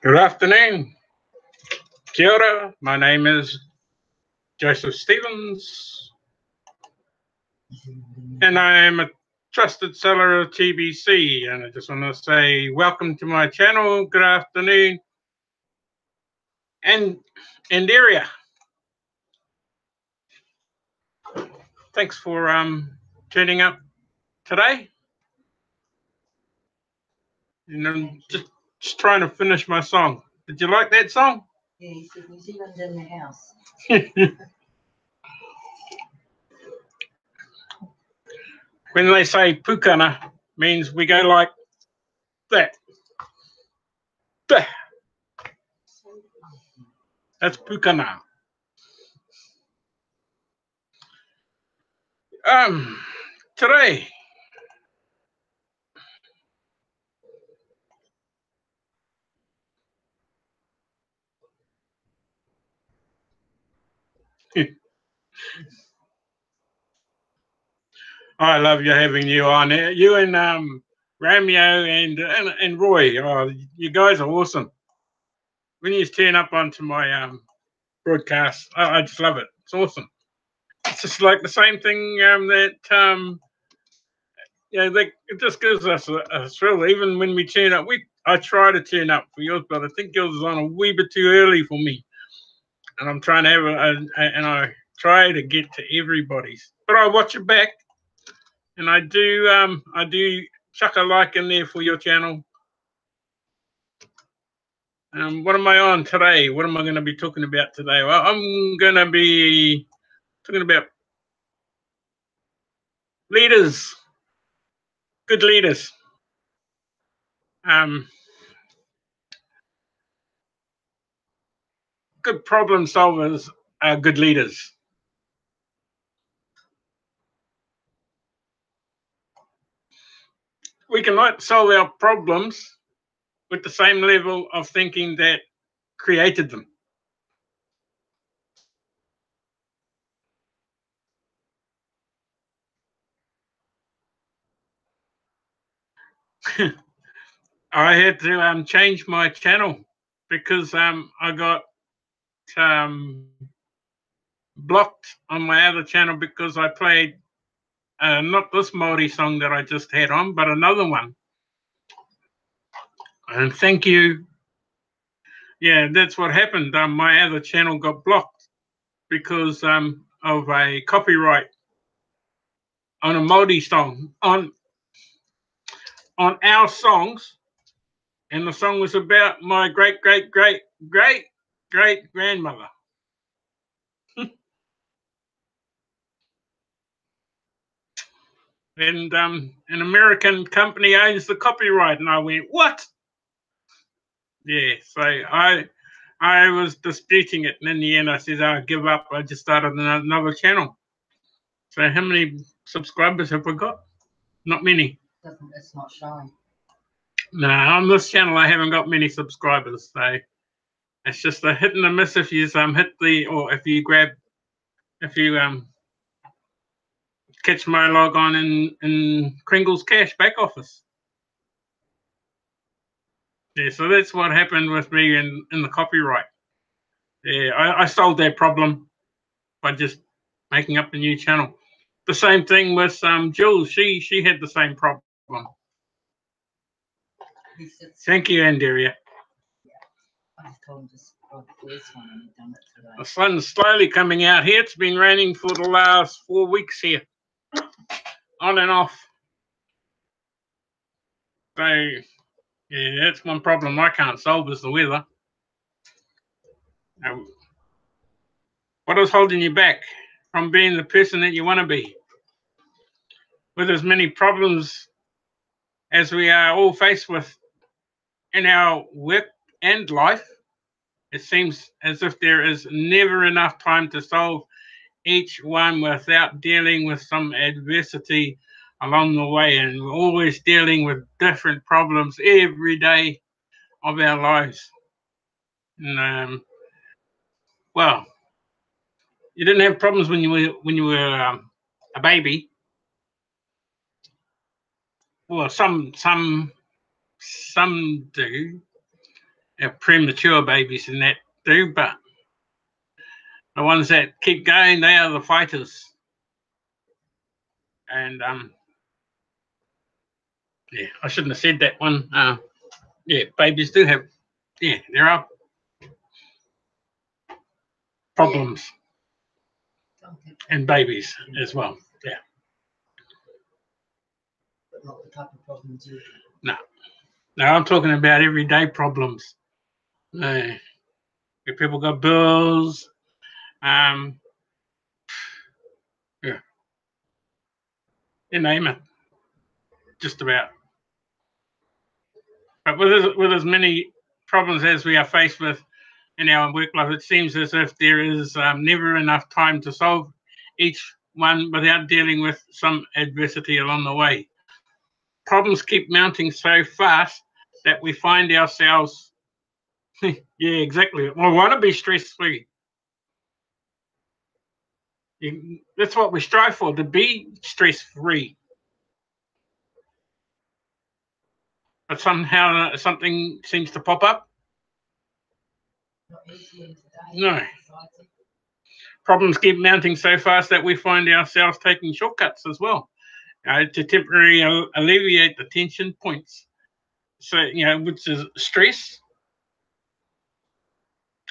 Good afternoon. Kia ora. My name is Joseph Stevens, and I am a trusted seller of TBC. And I just want to say welcome to my channel. Good afternoon, and area. Thanks for turning up today. And I'm just trying to finish my song. Did you like that song? Yeah, he said New Zealand's in the house. When they say pukana, means we go like that. That's pukana. Today, I love having you on there. You and Ramio and Roy. Oh, you guys are awesome. When you turn up onto my broadcast, I just love it. It's awesome. It's just like the same thing that it just gives us a thrill. Even when we turn up, I try to turn up for yours, but I think yours is on a wee bit too early for me. And I'm trying to have and I try to get to everybody's, but I watch it back. And I do chuck a like in there for your channel. What am I on today? What am I going to be talking about today? Well, I'm going to be talking about leaders, good leaders. Good problem solvers are good leaders. We cannot solve our problems with the same level of thinking that created them. I had to change my channel because I got blocked on my other channel because I played not this Māori song that I just had on, but another one. And thank you. Yeah, that's what happened. My other channel got blocked because of a copyright on a Māori song, on our songs. And the song was about my great-great-great-great-great-grandmother. And an American company owns the copyright. And I went, what? Yeah, so I was disputing it. And in the end, I said, I'll give up. I just started another channel. So how many subscribers have we got? Not many. It's not showing. No, on this channel I haven't got many subscribers, so it's just a hit and a miss if you hit the, or if you catch my log on in Kringle's Cash back office. Yeah, so that's what happened with me in the copyright. Yeah, I solved that problem by just making up a new channel. The same thing with Jules. She had the same problem. Thank you, Andrea. I told him to subscribe to this one and he'd done it today. The sun's slowly coming out here. It's been raining for the last 4 weeks here, on and off. So, yeah, that's one problem I can't solve is the weather. What is holding you back from being the person that you want to be? With as many problems as we are all faced with in our work and life, it seems as if there is never enough time to solve each one without dealing with some adversity along the way, and we're always dealing with different problems every day of our lives. And well, you didn't have problems when you were a baby. Well, some do. Premature babies and that do, but the ones that keep going, they are the fighters. And yeah, I shouldn't have said that one. Yeah, babies do have, yeah, there are problems in babies as well. Yeah. But not the type of problems you do. No, I'm talking about everyday problems. If people got bills, yeah, you name it, just about. But with as many problems as we are faced with in our work life, it seems as if there is never enough time to solve each one without dealing with some adversity along the way. Problems keep mounting so fast that we find ourselves, yeah, exactly. I want to be stress-free. That's what we strive for, to be stress-free. But somehow something seems to pop up. Not easy in today. No. Problems keep mounting so fast that we find ourselves taking shortcuts as well, to temporarily alleviate the tension points. So, which is stress.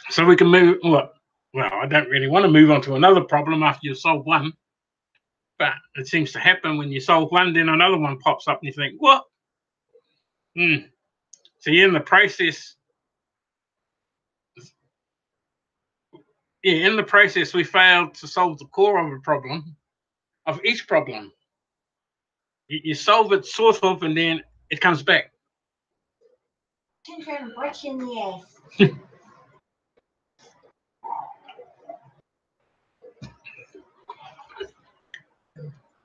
So we can move, well, I don't really want to move on to another problem after you solve one. But it seems to happen when you solve one, then another one pops up and you think, what? So you're in the process. Yeah, in the process, we failed to solve the core of a problem, of each problem. You solve it sort of, and then it comes back. Turn around and break you in the ass.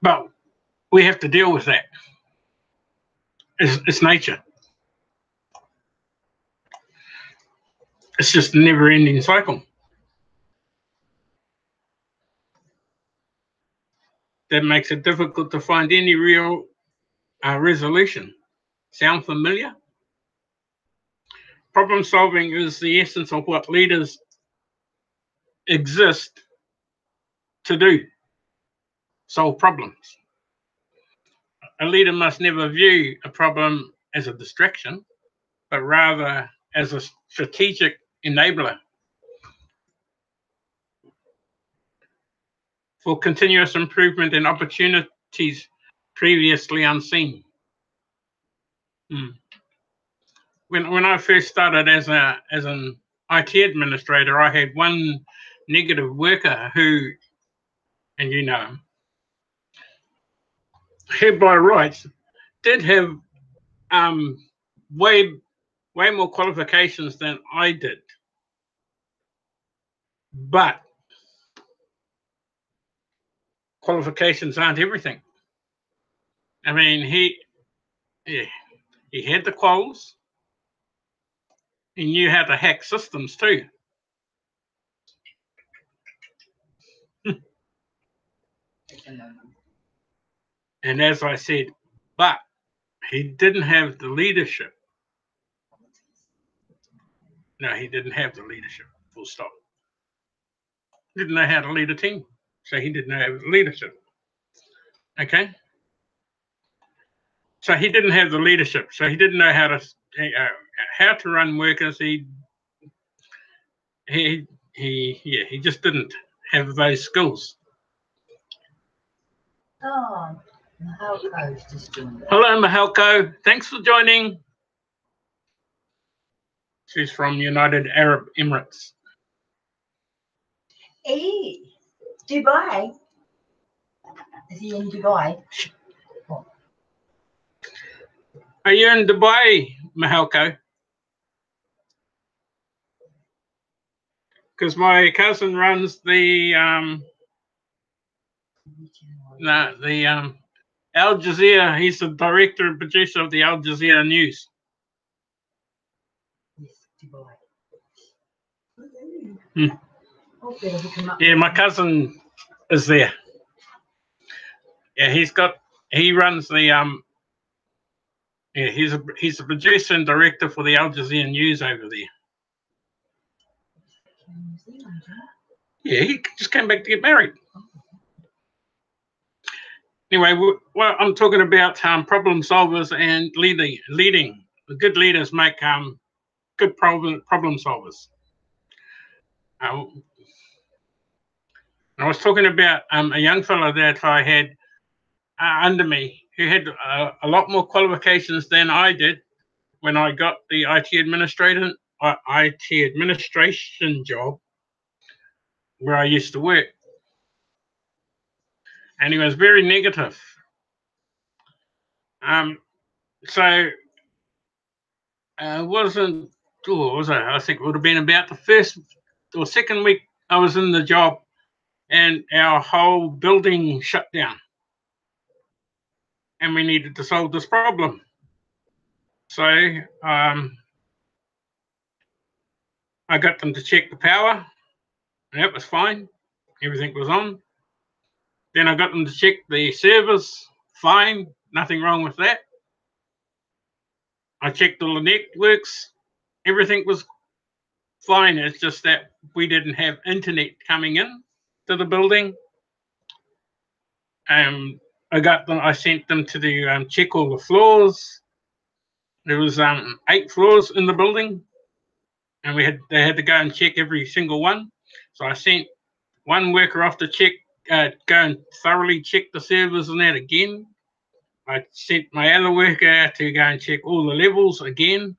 But we have to deal with that. It's nature. It's just a never-ending cycle. That makes it difficult to find any real resolution. Sound familiar? Problem solving is the essence of what leaders exist to do. Solve problems. A leader must never view a problem as a distraction, but rather as a strategic enabler for continuous improvement and opportunities previously unseen. When I first started as an IT administrator, I had one negative worker who, and you know him, who by rights did have way more qualifications than I did, but qualifications aren't everything. I mean, he He had the quals. He knew how to hack systems too. And as I said, but he didn't have the leadership. No, he didn't have the leadership, full stop. Didn't know how to lead a team, so he didn't have leadership. Okay? So he didn't have the leadership, so he didn't know how to run workers. He just didn't have those skills. Oh, Mahalko's just joined us. Hello, Mahalko. Thanks for joining. She's from United Arab Emirates. Hey, Dubai. Is he in Dubai? Are you in Dubai, Mahalko? Because my cousin runs the Al Jazeera. He's the director and producer of the Al Jazeera News. Yes, Dubai. Hmm. Yeah, my cousin is there. Yeah, he runs the yeah, he's a producer and director for the Al Jazeera News over there. Yeah, he just came back to get married. Anyway, well, I'm talking about problem solvers and leading. The good leaders make good problem solvers. I was talking about a young fellow that I had under me who had a lot more qualifications than I did when I got the IT administration job where I used to work. And he was very negative. So wasn't, what was I think it would have been about the first or second week I was in the job, and our whole building shut down. And we needed to solve this problem. So I got them to check the power, and that was fine. Everything was on. Then I got them to check the servers, fine, nothing wrong with that. I checked all the networks, everything was fine. It's just that we didn't have internet coming in to the building. I sent them to check all the floors. There was 8 floors in the building, and they had to go and check every single one. So I sent one worker off to go and thoroughly check the servers and that again. I sent my other worker to go and check all the levels again.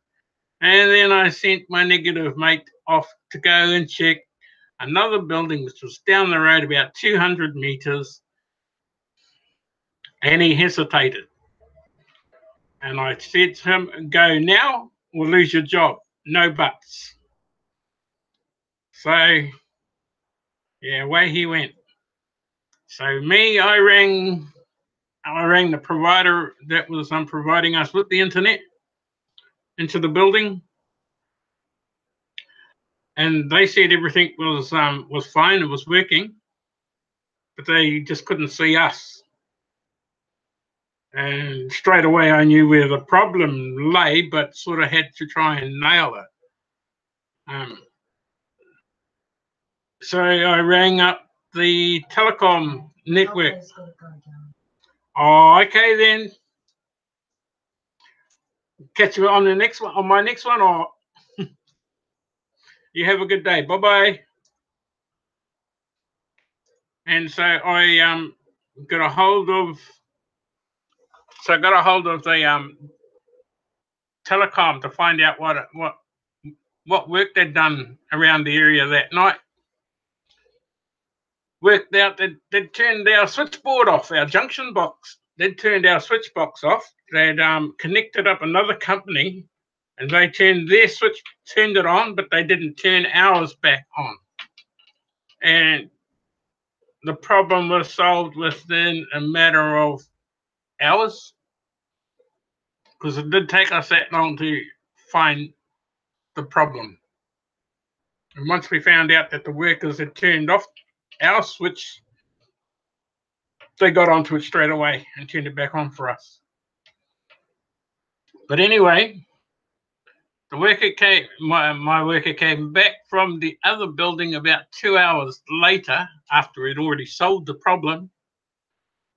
And then I sent my negative mate off to go and check another building, which was down the road about 200 meters. And he hesitated. And I said to him, go now or lose your job. No buts. So, yeah, away he went. So I rang the provider that was providing us with the internet into the building, and they said everything was fine, it was working, but they just couldn't see us. And straight away I knew where the problem lay, but sort of had to try and nail it. So I rang up the telecom network. Oh, okay then. Catch you on the next one, on my next one, or you have a good day. Bye bye. And so I got a hold of the telecom to find out what work they'd done around the area that night. Worked out that they'd turned our switchboard off, our junction box. They'd turned our switch box off. They'd connected up another company, and they turned it on, but they didn't turn ours back on. And the problem was solved within a matter of hours. because it did take us that long to find the problem. And once we found out that the workers had turned off our switch, they got onto it straight away and turned it back on for us. But anyway, the worker came, my worker came back from the other building about 2 hours later after he'd already solved the problem.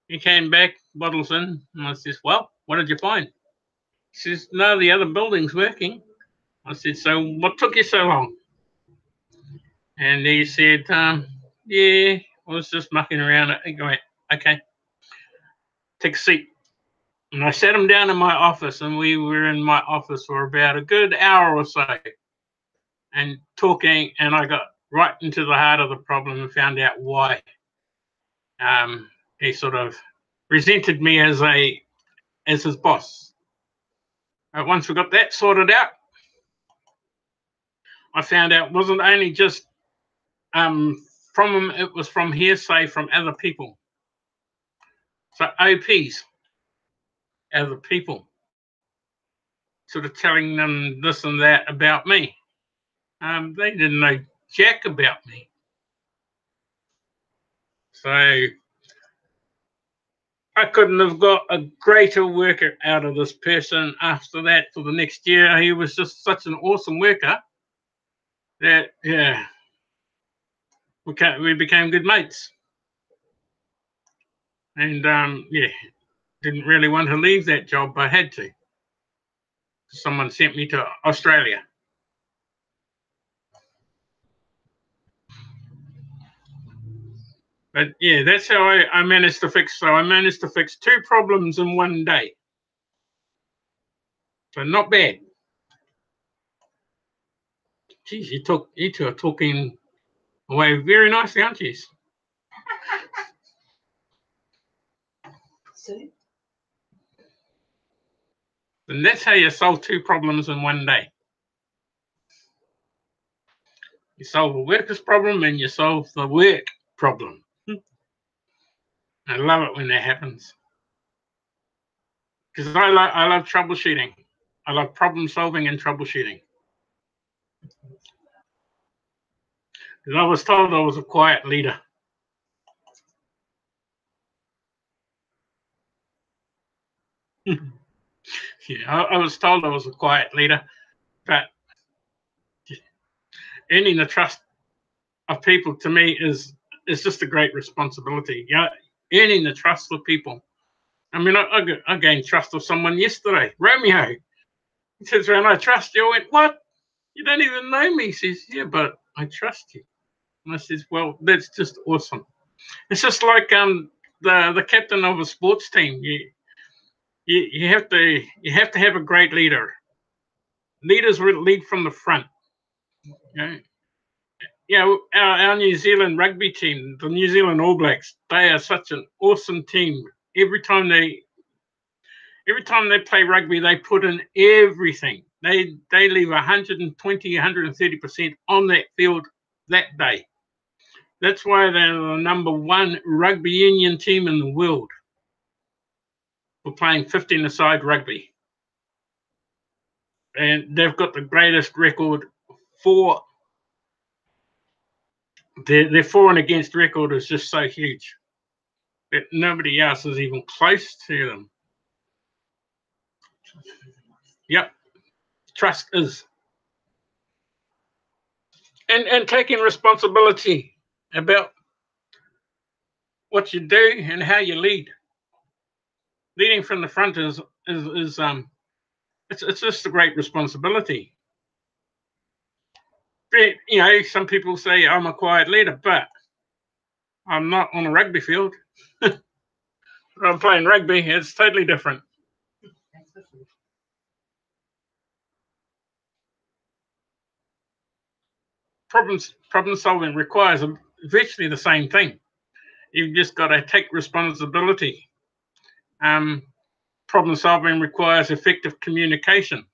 He came back, bottles in, and I says, well, what did you find? He says, no, the other building's working. I said, so what took you so long? And he said, yeah, I was just mucking around. I went, okay, take a seat. And I sat him down in my office, and we were in my office for about a good hour or so and talking, and I got right into the heart of the problem and found out why. He sort of resented me as his boss. But once we got that sorted out, I found out it wasn't only just from him, it was from hearsay from other people. So OPs, other people, sort of telling them this and that about me. They didn't know jack about me. So I couldn't have got a greater worker out of this person after that for the next year. He was just such an awesome worker that, yeah, we became good mates. And, yeah, didn't really want to leave that job, but I had to. Someone sent me to Australia. But yeah, that's how I managed to fix. So I managed to fix 2 problems in 1 day. So not bad. Geez, you two are talking away very nicely, aren't you? Sue? And that's how you solve 2 problems in 1 day. You solve a worker's problem and you solve the work problem. I love it when that happens. Because I love troubleshooting. I love problem solving and troubleshooting. Because I was told I was a quiet leader. Yeah, I was told I was a quiet leader, but earning the trust of people to me is just a great responsibility. Yeah, earning the trust of people. I mean, I gained trust of someone yesterday, Romeo. He says, "When I trust you," I went, "What? You don't even know me." He says, "Yeah, but I trust you." And I says, "Well, that's just awesome." It's just like the captain of a sports team. You have to have a great leader. Leaders lead from the front. You know, our New Zealand rugby team, the New Zealand All Blacks, they are such an awesome team. Every time they play rugby, they put in everything. They leave 120, 130% on that field that day. That's why they're the #1 rugby union team in the world for playing 15-a-side rugby. And they've got the greatest record for their for and against record is just so huge that nobody else is even close to them. Yep. Trust is. And taking responsibility about what you do and how you lead. Leading from the front is it's just a great responsibility. But, you know, some people say I'm a quiet leader, but I'm not on a rugby field. I'm playing rugby. It's totally different. Problem solving requires virtually the same thing. You've just got to take responsibility. Problem solving requires effective communication.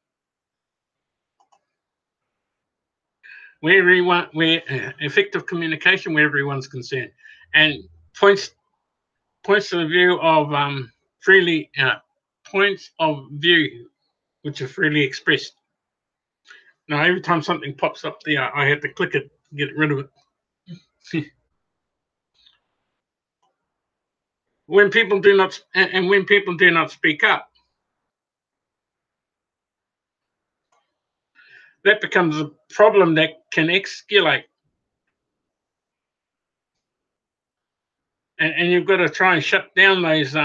Effective communication where everyone's concerned, and points of view of points of view which is freely expressed. Now, every time something pops up there, I have to click it to get rid of it. When people do not speak up, that becomes a problem that can escalate. And you've got to try and shut down those.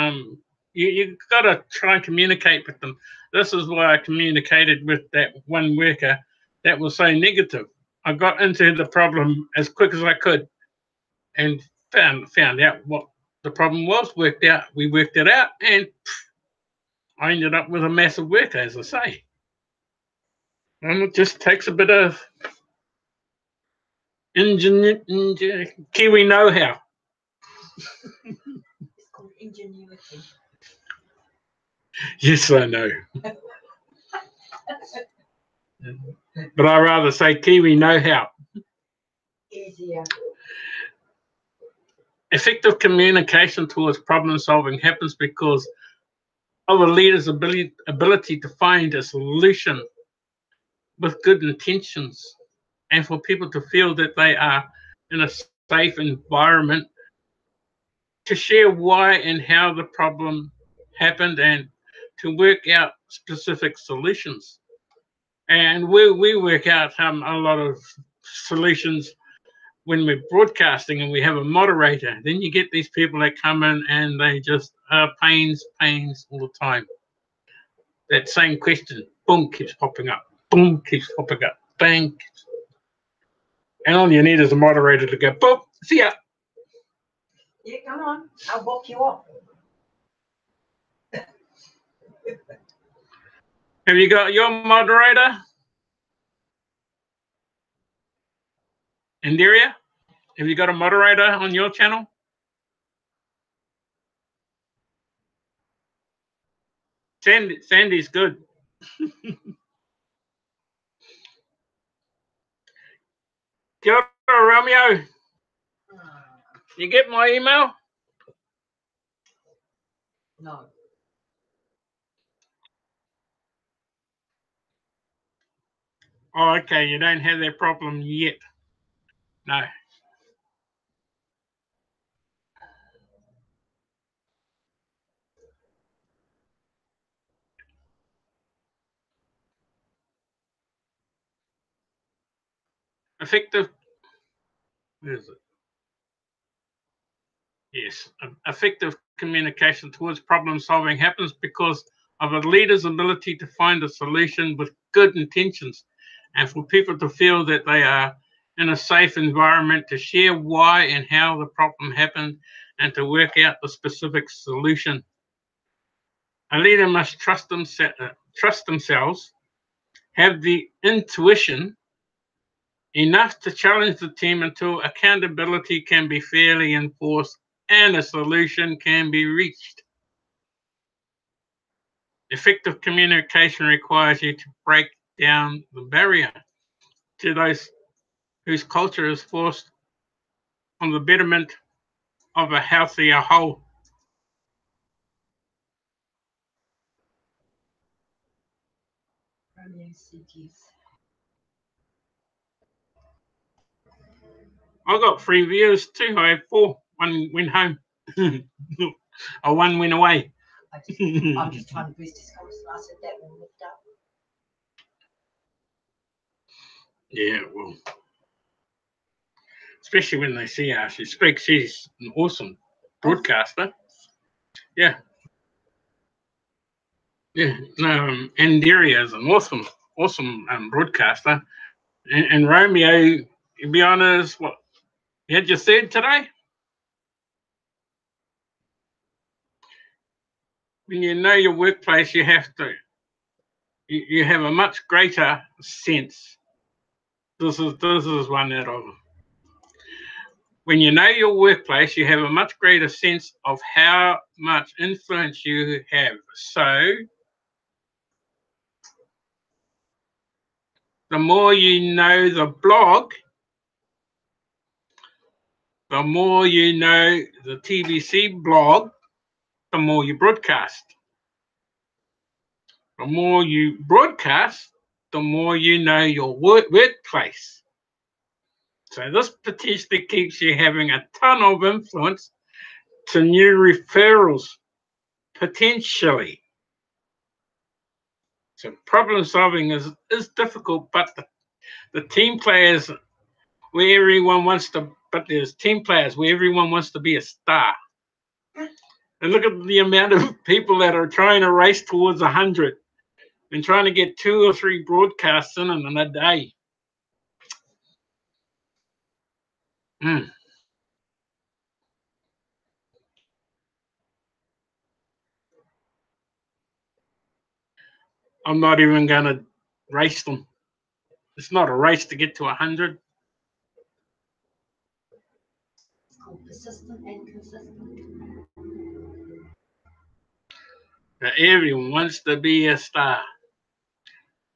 You've got to try and communicate with them. This is why I communicated with that one worker that was so negative. I got into the problem as quick as I could, and found out what the problem was. We worked it out, and I ended up with a massive worker, as I say. And it just takes a bit of Kiwi know-how. It's called ingenuity. Yes, I know. But I rather say Kiwi know-how. Easier. Effective communication towards problem solving happens because of a leader's ability to find a solution with good intentions, and for people to feel that they are in a safe environment to share why and how the problem happened and to work out specific solutions. And we work out a lot of solutions when we're broadcasting and we have a moderator. Then you get these people that come in and they just are pains all the time. That same question, boom, keeps popping up, boom, keeps popping up, bang. And all you need is a moderator to go, boom, see ya. Yeah, come on, I'll walk you up. Have you got your moderator? Inderia? Have you got a moderator on your channel? Sandy's good. Kia ora, Romeo. You get my email? No. Oh, okay. You don't have that problem yet. No. Effective. Where is it? Yes. Effective communication towards problem solving happens because of a leader's ability to find a solution with good intentions, and for people to feel that they are in a safe environment to share why and how the problem happened and to work out the specific solution. A leader must trust themselves, have the intuition enough to challenge the team until accountability can be fairly enforced and a solution can be reached. Effective communication requires you to break down the barrier to those whose culture is forced on the betterment of a healthier whole. I got 3 views too. I have 4. 1 went home. Or 1 went away. I'm just trying to boost his comments. I said that one looked up. Yeah, well, especially when they see how she speaks. She's an awesome broadcaster. Yeah. Yeah. No, Andaria is an awesome broadcaster. And Romeo, to be honest, what you had just said today? When you know your workplace, you have a much greater sense. This is one that when you know your workplace, you have a much greater sense of how much influence you have. So the more you know the blog, the more you know the TBC blog, the more you broadcast. The more you broadcast, the more you know your workplace. So this potentially keeps you having a ton of influence to new referrals, potentially. So problem solving is difficult, but the team players where everyone wants to, but there's team players where everyone wants to be a star. And look at the amount of people that are trying to race towards 100 and trying to get 2 or 3 broadcasts in a day. I'm not even going to race them. It's not a race to get to 100. It's called persistent and consistent. Now, everyone wants to be a star.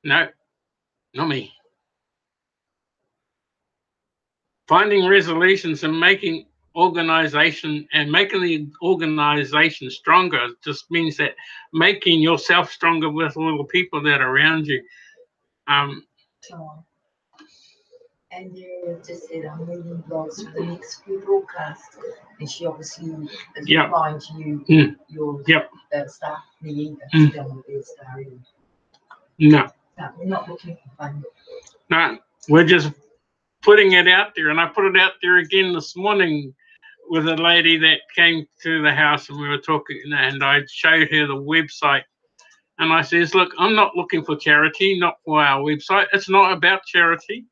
No, not me. Finding resolutions and making the organization stronger just means that making yourself stronger with all the people that are around you. And you just said I'm reading blogs for the next few broadcasts, and she obviously is replying to you. Your staff, me either. She don't want to be a star either. No, we're not looking for fun. No, we're just putting it out there, and I put it out there again this morning with a lady that came to the house, and we were talking, and I showed her the website, and I says, look, I'm not looking for charity, not for our website. It's not about charity.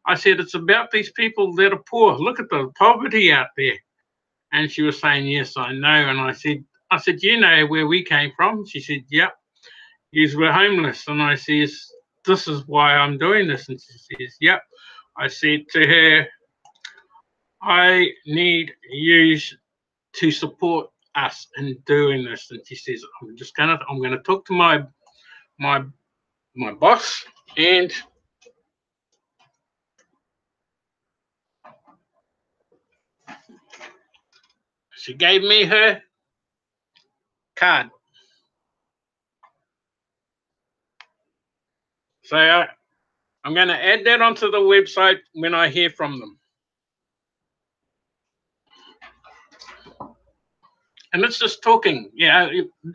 I said, it's about these people that are poor. Look at the poverty out there. And she was saying, yes, I know. And I said, you know where we came from? She said, yep. You were homeless. And I says, this is why I'm doing this. And she says, yep. I said to her, I need you to support us in doing this. And she says, I'm gonna talk to my boss, and she gave me her card. So I'm going to add that onto the website when I hear from them. And it's just talking. Yeah,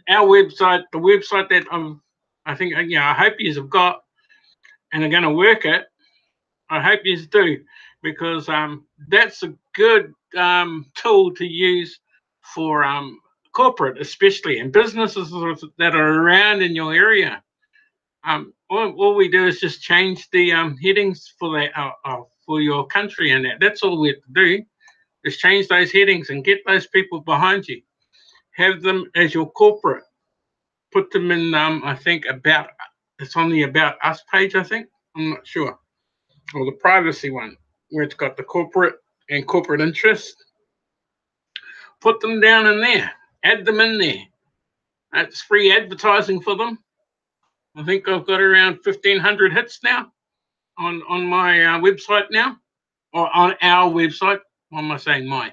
our website, the website that I think, I hope you have got and are going to work it. I hope you do, because that's a good tool to use for corporate, especially, and businesses that are around in your area. All we do is just change the headings for that for your country, and that's all we have to do is change those headings and get those people behind you. Have them as your corporate. Put them in, I think, it's on the About Us page, I think. I'm not sure. Or the privacy one, where it's got the corporate and corporate interest. Put them down in there. Add them in there. That's free advertising for them. I think I've got around 1,500 hits now on my website now, or on our website. What am I saying? My.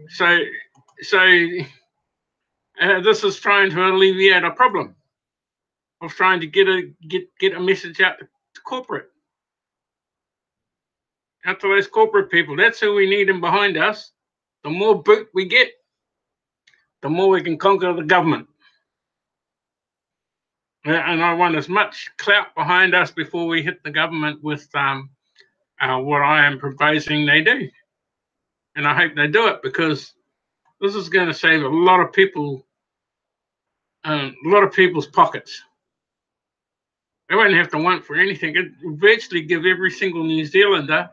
So this is trying to alleviate a problem of trying to get a message out to corporate, out to those corporate people. That's who we need in behind us. The more boot we get, the more we can conquer the government. And I want as much clout behind us before we hit the government with what I am proposing they do. And I hope they do it, because this is going to save a lot of people, a lot of people's pockets. They won't have to want for anything. It will virtually give every single New Zealander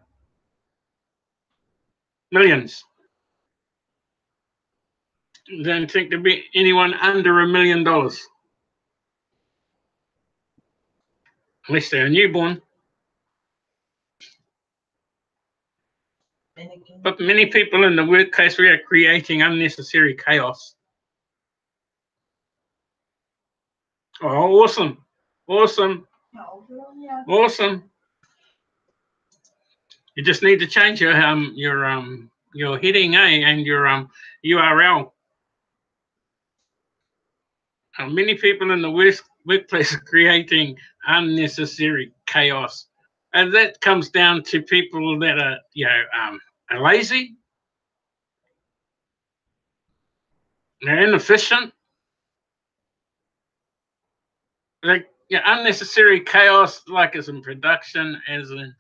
millions. I don't think there'll be anyone under $1 million. Unless they're a newborn. But many people in the workplace, we are creating unnecessary chaos. Oh, awesome. Awesome. Awesome. You just need to change your heading, and your URL. Many people in the workplace are creating unnecessary chaos. And that comes down to people that are, are lazy, they're inefficient, like unnecessary chaos, like as in production, as in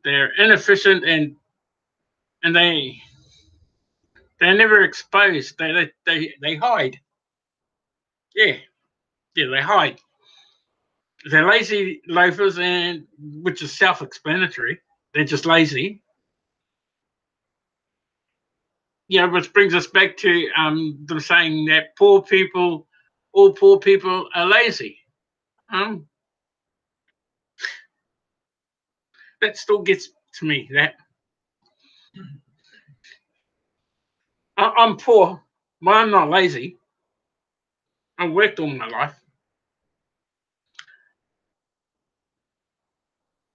they're inefficient and they're never exposed. They hide. Yeah, they hide. They're lazy loafers, and which is self-explanatory. They're just lazy. Yeah, which brings us back to them saying that all poor people are lazy. That still gets to me. That I'm poor, but I'm not lazy. I've worked all my life,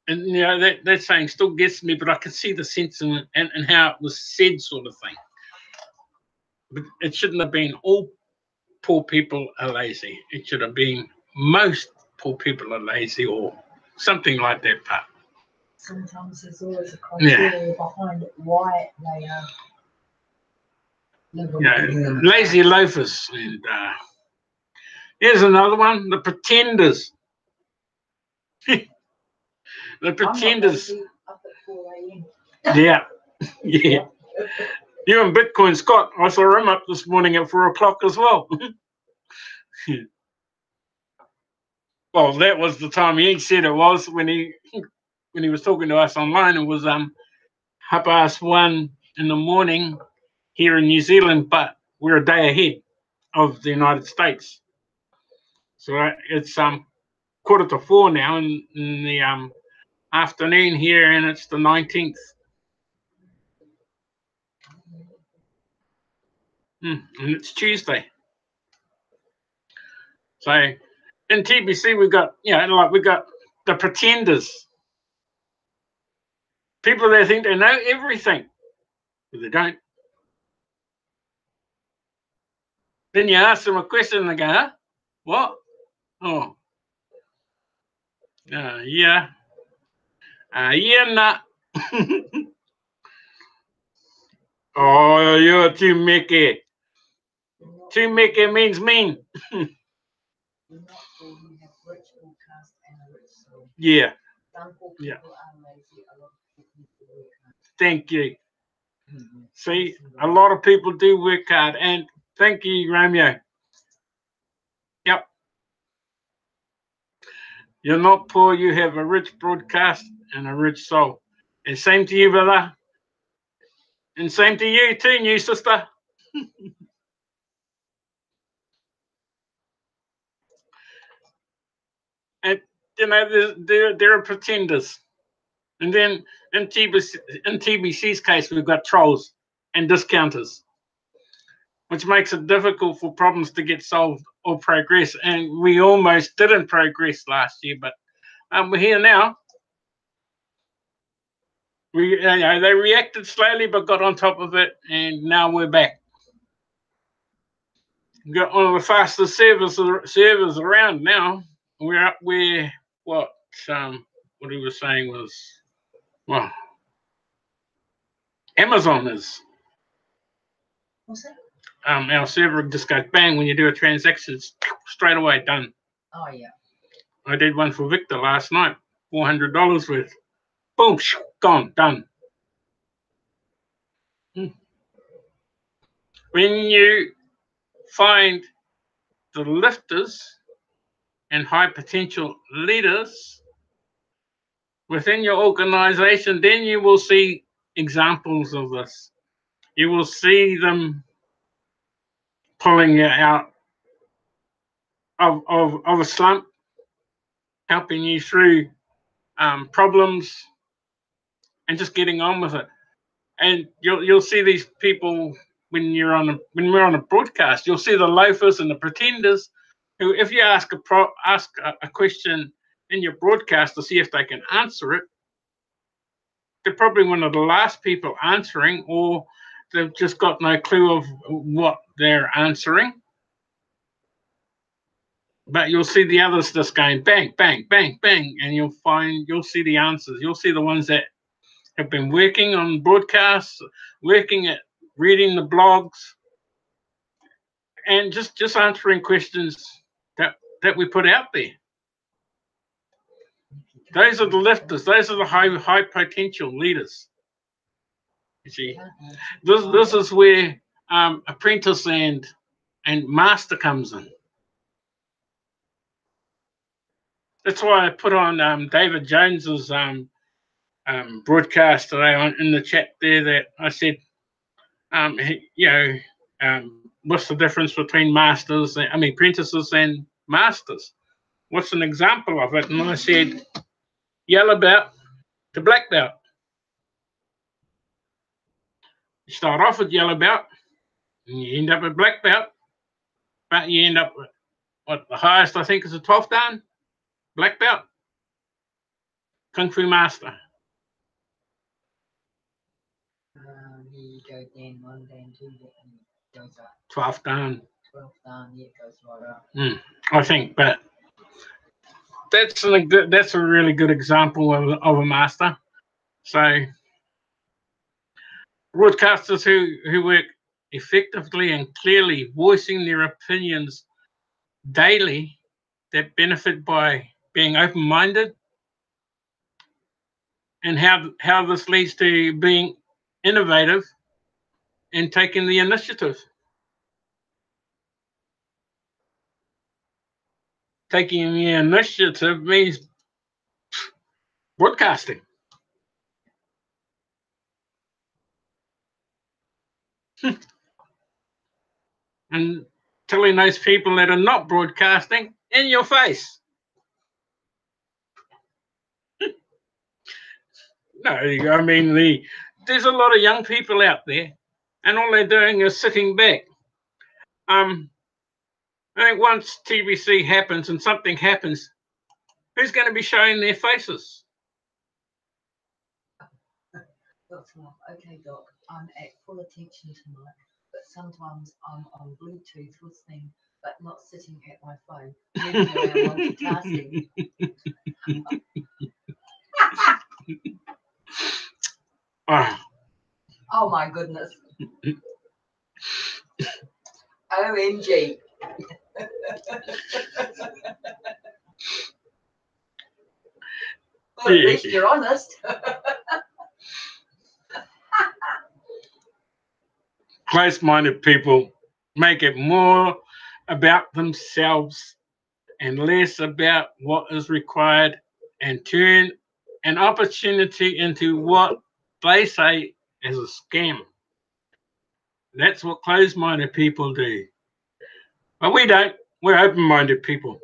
and that saying still gets me. But I can see the sense in it and how it was said, sort of thing. But it shouldn't have been all poor people are lazy. It should have been most poor people are lazy, or something like that part. Sometimes there's always a criteria behind why they are lazy loafers. And here's another one: the pretenders. The pretenders. Up at 4 a.m. Yeah. You and Bitcoin Scott, I saw him up this morning at 4 o'clock as well. Well, that was the time he said it was when he was talking to us online. It was 1:30 in the morning here in New Zealand, but we're a day ahead of the United States. So it's 3:45 now in the afternoon here, and it's the 19th. And it's Tuesday. So in TBC we got we got the pretenders. People that think they know everything, but they don't. Then you ask them a question and they go, huh? What? Oh. Yeah. Nah. Oh, you're too Mickey. Too Mickey means mean. Yeah. Thank you. See, a lot of people do work hard, and thank you, Romeo. Yep. You're not poor, you have a rich broadcast and a rich soul. And same to you, brother. And same to you too, new sister. And there are pretenders. And then in TBC's case, we've got trolls and discounters, which makes it difficult for problems to get solved or progress. And we almost didn't progress last year, but we're here now. They reacted slowly, but got on top of it, and now we're back. We've got one of the fastest servers around now. We're what he was saying was, well, Amazon is. What's that? Our server just goes bang when you do a transaction, it's straight away done. Oh yeah. I did one for Victor last night, $400 worth. Boom, gone, done. When you find the lifters and high potential leaders within your organization, then you will see examples of this. You will see them pulling you out of a slump, helping you through problems, and just getting on with it. And you'll see these people when we're on a broadcast. You'll see the loafers and the pretenders, who, if you ask a question in your broadcast to see if they can answer it, they're probably one of the last people answering, or they've just got no clue of what they're answering. But you'll see the others just going bang, bang, bang, bang, and you'll see the answers. You'll see the ones that have been working on broadcasts, working at reading the blogs, and just answering questions that we put out there. Those are the lifters. Those are the high potential leaders. You see, this is where apprentice and master comes in. That's why I put on David Jones's broadcast today in the chat there, that I said, what's the difference between apprentices and masters? What's an example of it? And I said, yellow belt to black belt. You start off with yellow belt, and you end up with black belt, but you end up with what the highest I think is a 12th dan, black belt, Kung Fu master. You go Dan 1, Dan 2, and it goes up. 12th dan. 12th dan, yeah, it goes right up. I think, but that's a really good example of a master. So broadcasters who work effectively and clearly, voicing their opinions daily, that benefit by being open-minded, and how this leads to being innovative and taking the initiative. Taking the initiative means broadcasting. And telling those people that are not broadcasting in your face. No, I mean, there's a lot of young people out there, and all they're doing is sitting back. I think once TBC happens and something happens, who's going to be showing their faces? Okay, Doc, I'm at full attention tonight, but sometimes I'm on Bluetooth listening, but not sitting at my phone. Maybe I'm multitasking. Oh my goodness. OMG. Well, at least you're honest. Close-minded people make it more about themselves and less about what is required, and turn an opportunity into what they say is a scam. That's what closed-minded people do. But we don't. We're open-minded people.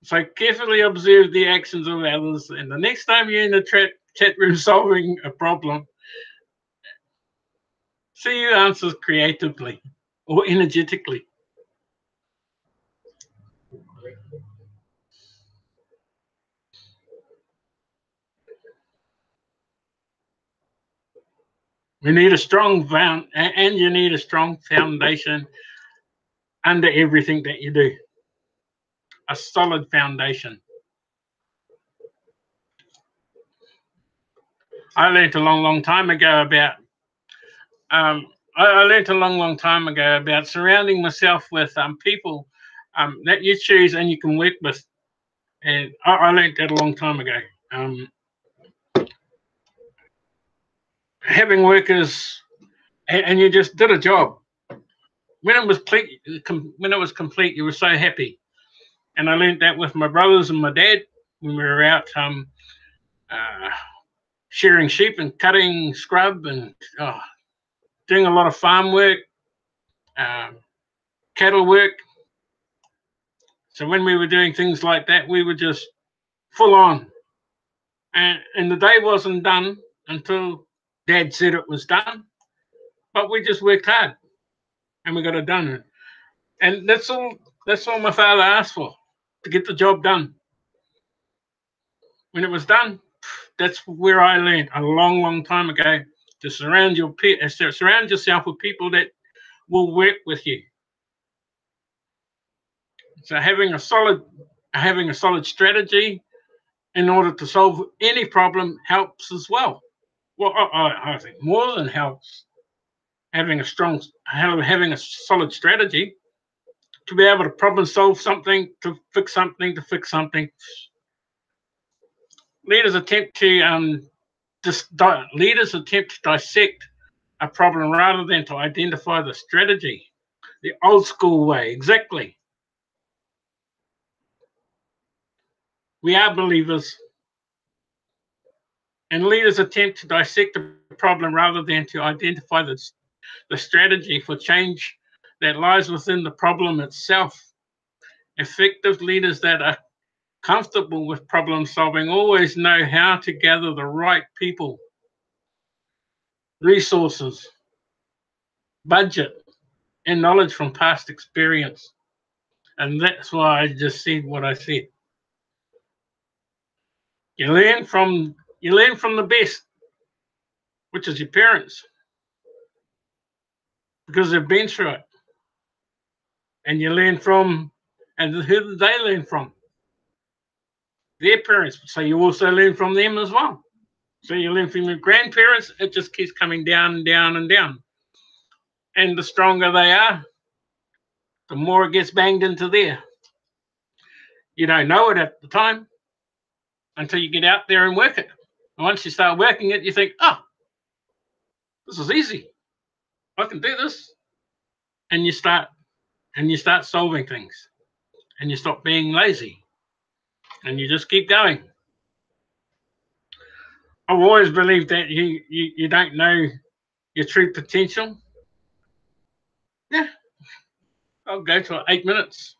So carefully observe the actions of others, and the next time you're in the chat room solving a problem, see your answers creatively or energetically. We need a strong you need a strong foundation under everything that you do. A solid foundation. I learned a long time ago about surrounding myself with people that you choose and you can work with. And I learned that a long time ago. Having workers, and you just did a job. When it was complete, you were so happy. And I learned that with my brothers and my dad when we were out shearing sheep and cutting scrub and doing a lot of farm work, cattle work. So when we were doing things like that, we were just full on. And the day wasn't done until Dad said it was done. But we just worked hard and we got it done. And that's all my father asked for, to get the job done. When it was done, that's where I learned a long time ago to surround yourself with people that will work with you. So having a solid strategy in order to solve any problem helps as well. Well, I think more than helps. Having a solid strategy to be able to problem solve something, to fix something. Leaders attempt to dissect a problem rather than to identify the strategy, the old school way. Exactly. We are believers, and leaders attempt to dissect the problem rather than to identify the strategy for change that lies within the problem itself. Effective leaders that are comfortable with problem solving always know how to gather the right people, resources, budget, and knowledge from past experience. And that's why I just said what I said. You learn from the best, which is your parents, because they've been through it. And you learn from, and who do they learn from? Their parents. So you also learn from them as well. So you learn from your grandparents. It just keeps coming down and down and down. And the stronger they are, the more it gets banged into there. You don't know it at the time until you get out there and work it. And once you start working it, you think, oh, this is easy. I can do this. And you start solving things. And you stop being lazy. And you just keep going. I've always believed that you don't know your true potential. Yeah, I'll go to 8 minutes.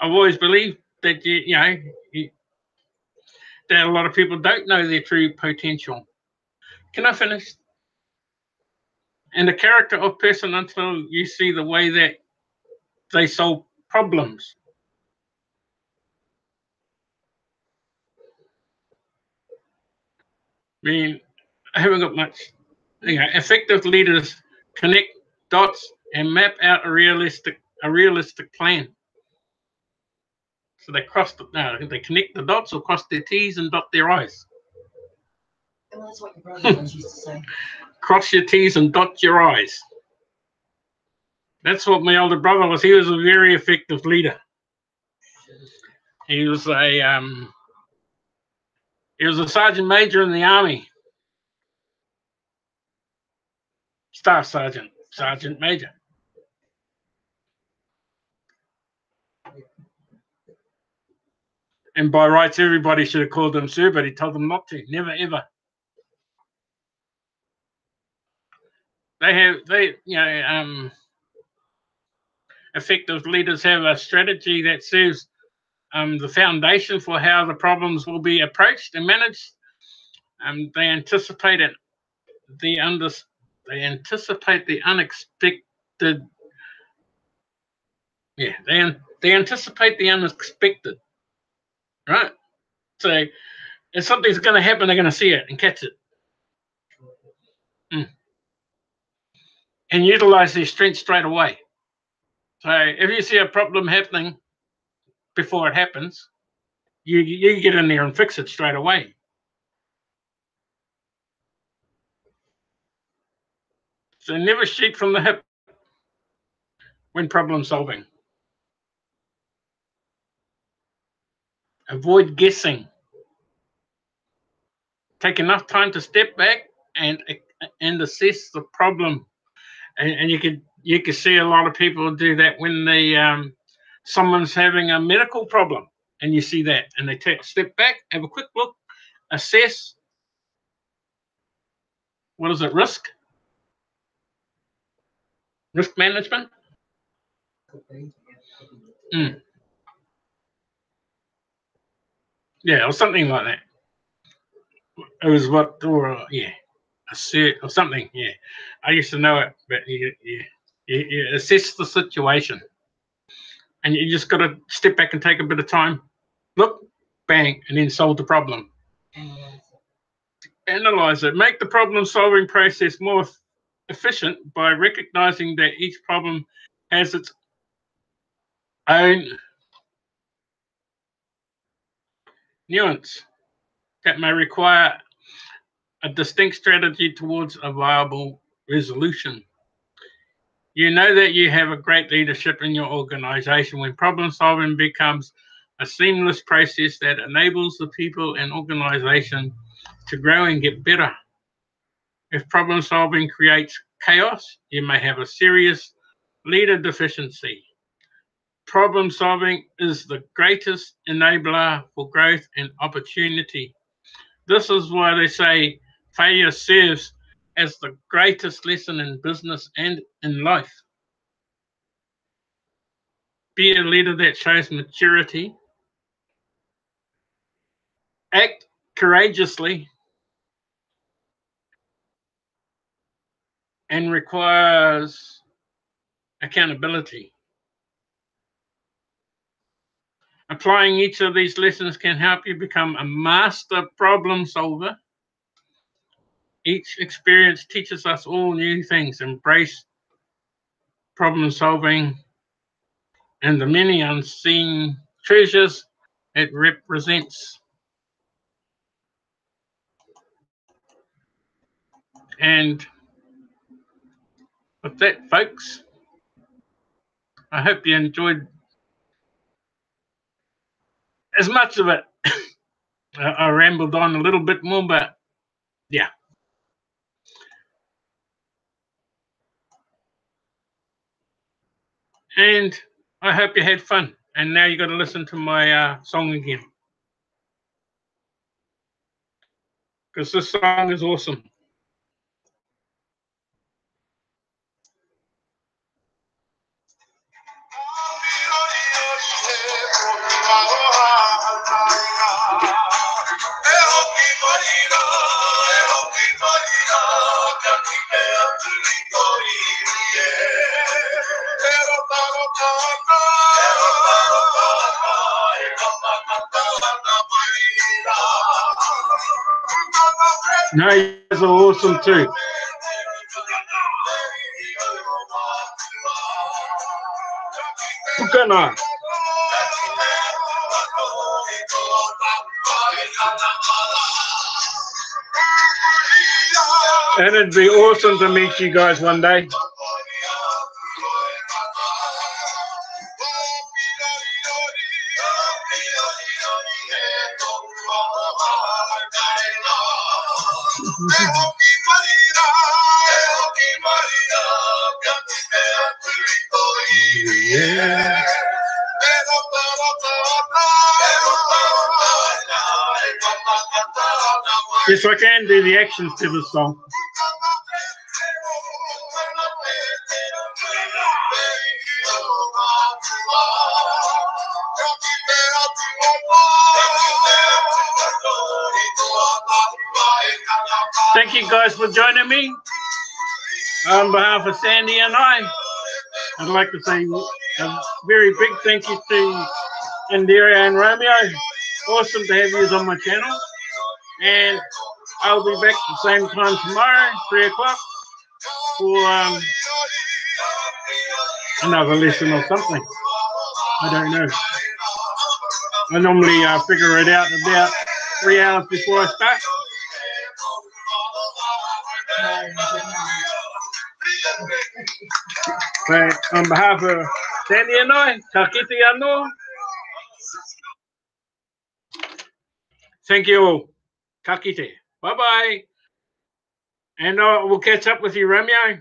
I've always believed that that a lot of people don't know their true potential. Can I finish? And the character of person until you see the way that they solve problems. I mean, I haven't got much. Effective leaders connect dots and map out a realistic plan. So they they connect the dots or cross their T's and dot their I's. Well, that's what your brother always used to say. Cross your T's and dot your I's. That's what my older brother was. He was a very effective leader. He was a sergeant major in the army. Staff sergeant, sergeant major. And by rights, everybody should have called him sir, but he told them not to. Never, ever. Effective leaders have a strategy that serves the foundation for how the problems will be approached and managed. They anticipate it. They anticipate the unexpected. Yeah, they anticipate the unexpected. Right? So if something's going to happen, they're going to see it and catch it. And utilize their strength straight away. So if you see a problem happening before it happens, you get in there and fix it straight away. So never shoot from the hip when problem solving. Avoid guessing. Take enough time to step back and assess the problem. And you could see a lot of people do that when someone's having a medical problem, and you see that, and they take a step back, have a quick look, assess. What is it? Risk management. Yeah, or something like that. It was a cert or something. Yeah, I used to know it, but you assess the situation, and you just got to step back and take a bit of time, look, bang, and then solve the problem. Analyze it. Make the problem-solving process more efficient by recognizing that each problem has its own nuance that may require a distinct strategy towards a viable resolution. You know that you have a great leadership in your organization when problem solving becomes a seamless process that enables the people and organization to grow and get better. If problem solving creates chaos, you may have a serious leader deficiency. Problem solving is the greatest enabler for growth and opportunity. This is why they say failure serves as the greatest lesson in business and in life. Be a leader that shows maturity, act courageously, and requires accountability. Applying each of these lessons can help you become a master problem solver. Each experience teaches us all new things. Embrace problem solving and the many unseen treasures it represents. And with that, folks, I hope you enjoyed as much of it. I rambled on a little bit more, but yeah. And I hope you had fun. And now you got to listen to my song again, because this song is awesome. No, you guys are awesome too. Bukana. And it'd be awesome to meet you guys one day. Yeah. Yes, I can do the actions to the song. Thank you guys for joining me. On behalf of Sandy and I'd like to say a very big thank you to Indira and Romeo. Awesome to have you on my channel. And I'll be back at the same time tomorrow, 3 o'clock, for another lesson or something. I don't know. I normally figure it out about 3 hours before I start. So, on behalf of Sandy and I, ka kite anō. Thank you all. Ka kite. Bye-bye. And we'll catch up with you, Romeo.